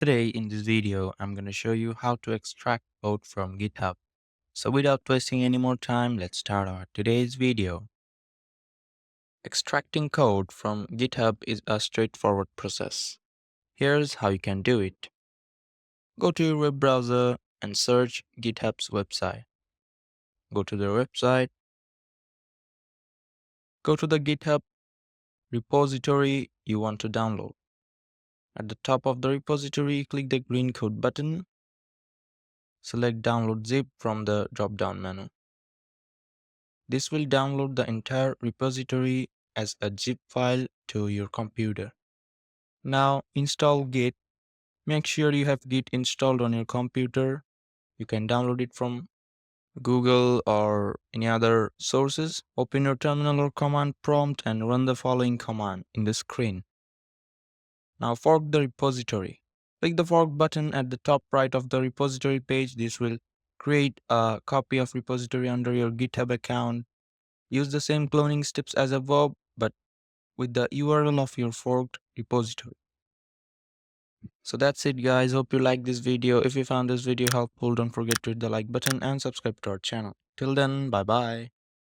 Today in this video, I'm going to show you how to extract code from GitHub. So without wasting any more time, let's start our today's video. Extracting code from GitHub is a straightforward process. Here's how you can do it. Go to your web browser and search GitHub's website. Go to their website. Go to the GitHub repository you want to download. At the top of the repository, click the green code button. Select download zip from the drop-down menu. This will download the entire repository as a zip file to your computer. Now install Git. Make sure you have Git installed on your computer. You can download it from Google or any other sources. Open your terminal or command prompt and run the following command in the screen. Now fork the repository. Click the fork button at the top right of the repository page. This will create a copy of repository under your GitHub account. Use the same cloning steps as above, but with the URL of your forked repository. So that's it guys, hope you liked this video. If you found this video helpful, don't forget to hit the like button and subscribe to our channel. Till then, bye bye.